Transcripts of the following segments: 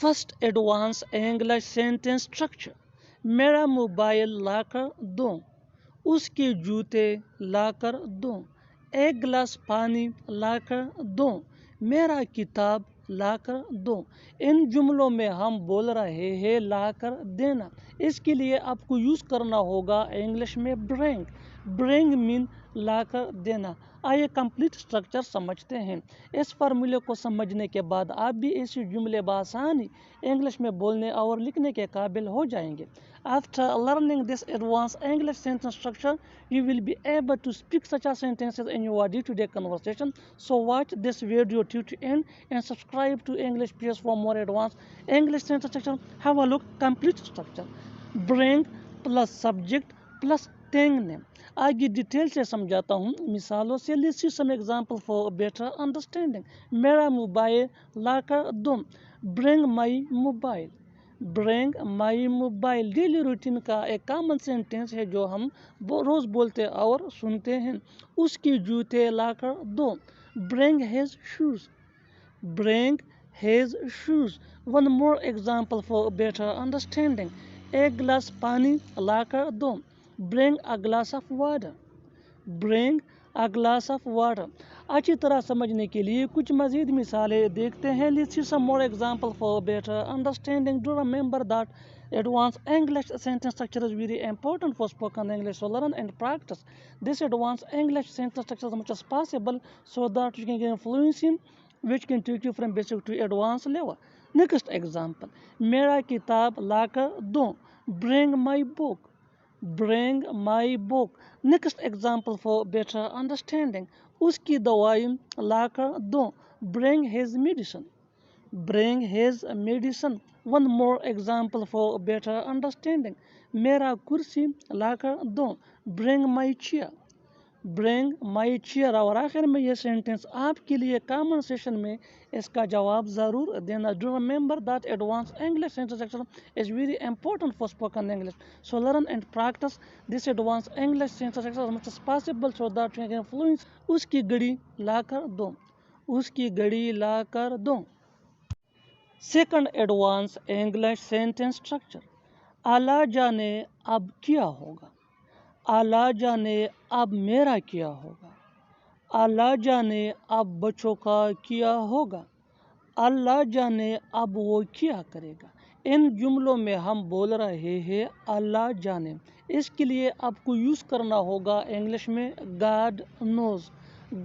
First advance English sentence structure. मेरा mobile लाकर दो, उसके जूते लाकर दो, एक गिलास पानी लाकर दो, मेरा किताब लाकर दो। इन जुमलों में हम बोल रहे हैं लाकर देना। इसके लिए आपको यूज़ करना होगा इंग्लिश में ब्रिंग। ब्रिंग मीन लाकर देना। आइए कंप्लीट स्ट्रक्चर समझते हैं। इस फार्मूले को समझने के बाद आप भी ऐसे जुमले बआसानी इंग्लिश में बोलने और लिखने के काबिल हो जाएंगे। After learning this advanced English sentence structure, you will be able to speak such a sentences in your day-to-day conversation. So watch this video till to end and subscribe to English PS for more advanced English sentence structure. Have a look. Complete structure. Bring plus subject plus thing name. आगे detail से समझाता हूँ मिसालों से। Let's see some example for better understanding. मेरा mobile लाकर दो। Bring my mobile. Bring my mobile daily routine का एक कॉमन सेंटेंस है जो हम रोज़ बोलते और सुनते हैं। उसके जूते लाकर दो। Bring his shoes. Bring his shoes. One more example for better understanding. एक गिलास पानी लाकर दो। Bring a glass of water. Bring a glass of water. अच्छी तरह समझने के लिए कुछ मज़ीद मिसालें देखते हैं। Let's see some more example for better understanding. Do remember that advanced English sentence structure is very important for spoken English, so learn and practice this advanced English sentence structure as much as possible so that you can gain fluency which can take you from basic to advanced level. Next example, मेरा किताब लाकर दो। Bring my book. Bring my book. Next example for better understanding. उसकी दवाई लाकर दो। Bring his medicine. Bring his medicine. One more example for better understanding. मेरा कुर्सी लाकर दो। Bring my chair. Bring my chair. और आखिर में ये सेंटेंस आपके लिए कॉमन सेशन में इसका जवाब ज़रूर देना। Do remember that advance English sentence structure is very important for spoken English, so learn and practice this advance English sentence structure as much as possible so that you can fluence. उसकी घड़ी लाकर दो। उसकी घड़ी लाकर दो। Second advance English sentence structure. अल्लाह जाने अब क्या होगा। अल्लाह जाने अब मेरा क्या होगा। अल्लाह जाने अब बच्चों का क्या होगा। अल्लाह जाने अब वो क्या करेगा। इन जुमलों में हम बोल रहे हैं अल्लाह जाने। इसके लिए आपको यूज़ करना होगा इंग्लिश में God knows.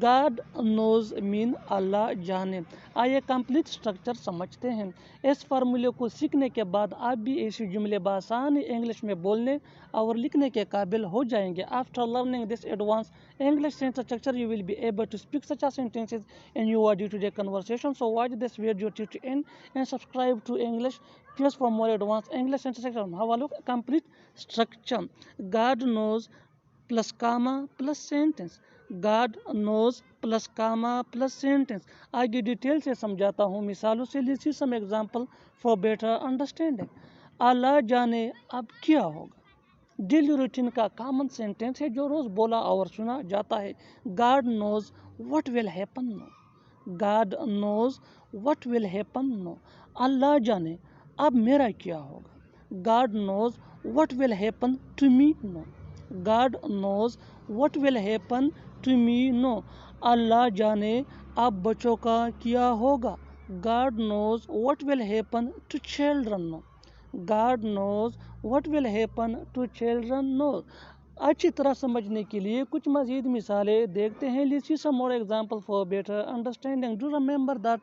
God knows mean अल्लाह जाने। आइए कंप्लीट स्ट्रक्चर समझते हैं। इस फार्मूले को सीखने के बाद आप भी ऐसे जुमले बआसानी इंग्लिश में बोलने और लिखने के काबिल हो जाएंगे। After learning this advance English sentence structure, you will be able to speak such a sentences in your day-to-day conversation. So watch this video till to end and subscribe to English Plus for more advanced English sentence structure. Have a look. Complete structure. God knows plus comma plus sentence. God knows plus comma plus sentence. आगे detail से समझाता हूँ मिसालों से। Let's see some example for better understanding. अल्लाह जाने अब क्या होगा। डेली रूटीन का कॉमन सेंटेंस है जो रोज़ बोला और सुना जाता है। God knows what will happen no. God knows what will happen no. अल्लाह जाने अब मेरा क्या होगा। God knows what will happen to me no. God knows what will happen to me no. अल्लाह जाने अब बच्चों का क्या होगा। God knows what will happen to children no. God knows what will happen to children know. अच्छी तरह समझने के लिए कुछ मज़ीद मिसालें देखते हैं। Let's see some more example for better understanding. Do remember that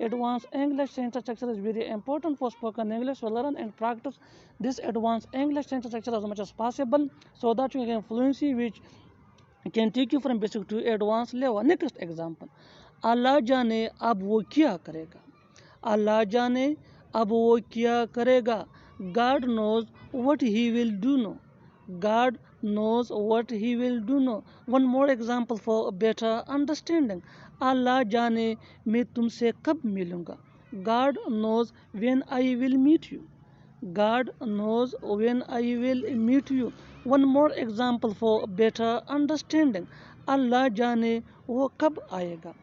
advanced English sentence structure is very important for spoken English. So learn and practice this advanced English sentence structure as much as possible so that you can fluency which can take you from basic to advanced level. Next example. अल्लाह जाने अब वो क्या करेगा। अल्लाह जाने अब वो क्या करेगा। God knows what he will do now. God knows what he will do now. One more example for better understanding. अल्लाह जाने मैं तुमसे कब मिलूँगा। God knows when I will meet you. God knows when I will meet you. One more example for better understanding. अल्लाह जाने वो कब आएगा।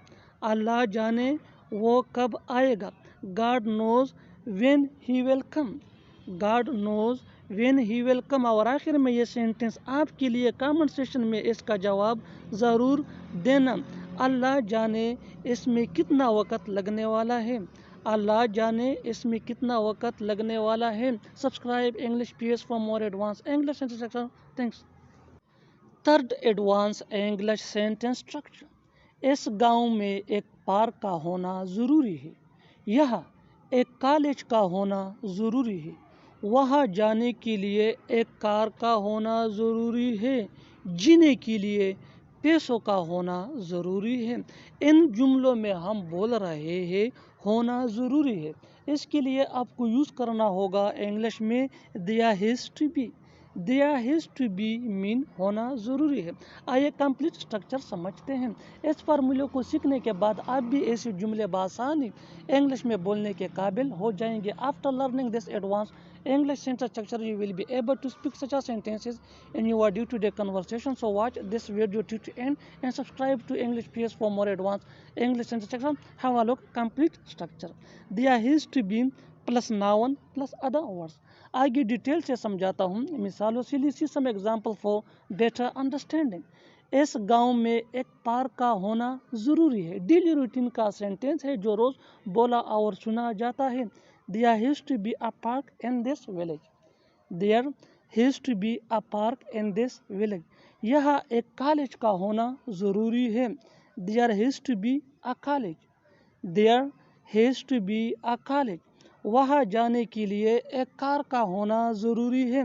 अल्लाह जाने वो कब आएगा। God knows when he will come. God knows when he will come. और आखिर में ये सेंटेंस आपके लिए कमेंट सेक्शन में इसका जवाब ज़रूर देना। अल्लाह जाने इसमें कितना वक़्त लगने वाला है। अल्लाह जाने इसमें कितना वक़्त लगने वाला है। Subscribe English PS for more advance English sentence. Thanks. Third advance English sentence structure. इस गांव में एक पार्क का होना ज़रूरी है। यह एक कॉलेज का होना ज़रूरी है। वहाँ जाने के लिए एक कार का होना ज़रूरी है। जीने के लिए पैसों का होना ज़रूरी है। इन जुमलों में हम बोल रहे हैं होना ज़रूरी है। इसके लिए आपको यूज़ करना होगा इंग्लिश में there has to be. There has to be mean होना ज़रूरी है। आइए कंप्लीट स्ट्रक्चर समझते हैं। इस फार्मूले को सीखने के बाद आप भी ऐसे जुमले बासानी इंग्लिश में बोलने के काबिल हो जाएंगे। After learning this advance English sentence structure, you will be able to speak such as sentences in your day-to-day conversation. So watch this video to end and subscribe to English PS for more advanced English sentence structure. Have a look complete structure. There is to be plus noun plus other words. आगे detail से समझाता हूँ मिसालों से। See some example for better understanding. इस गांव में एक पार्क का होना ज़रूरी है। डेली रूटीन का सेंटेंस है जो रोज़ बोला और सुना जाता है। There has to be a park in this village. There has to be a park in this village. यह एक कॉलेज का होना ज़रूरी है। There has to be a college. There has to be a college. वहाँ जाने के लिए एक कार का होना ज़रूरी है।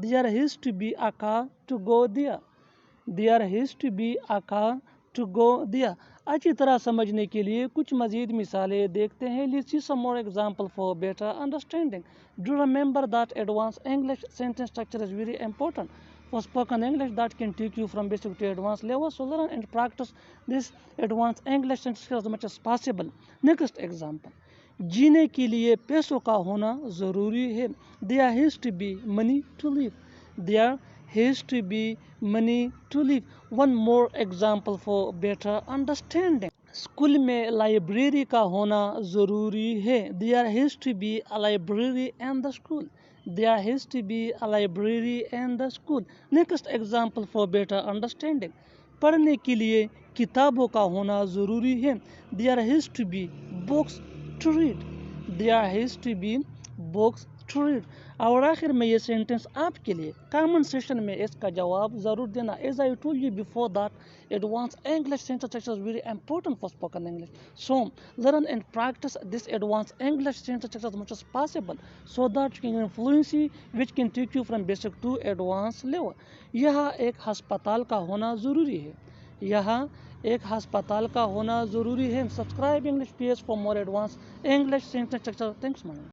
There has to be a car to go there. There has to be a car to go there. अच्छी तरह समझने के लिए कुछ मज़ीद मिसालें देखते हैं। Let's see some more example for better understanding. Do remember that advanced English sentence structure is very important for spoken English that can take you from basic to advanced level. So learn and practice this advanced English sentence as much as possible. Next example. जीने के लिए पैसों का होना ज़रूरी है। There has to be money to live. There has to be money to live. One more example for better understanding. School में library का होना ज़रूरी है। There has to be a library in the school. There has to be a library in the school. Next example for better understanding. पढ़ने के लिए किताबों का होना ज़रूरी है। There has to be books to read. There has to be books to read. और आखिर में ये सेंटेंस आपके लिए कमेंट सेक्शन में इसका जवाब ज़रूर देना। As I told you before that advanced English sentence structure is very important for spoken English. So learn and practice this advanced English sentence structure as much as possible so that you can fluency which can take you from basic to advanced level. यह एक अस्पताल का होना ज़रूरी है। यहाँ एक अस्पताल का होना ज़रूरी है। Subscribe English PS for more advance English sentence structure. Thanks ma'am.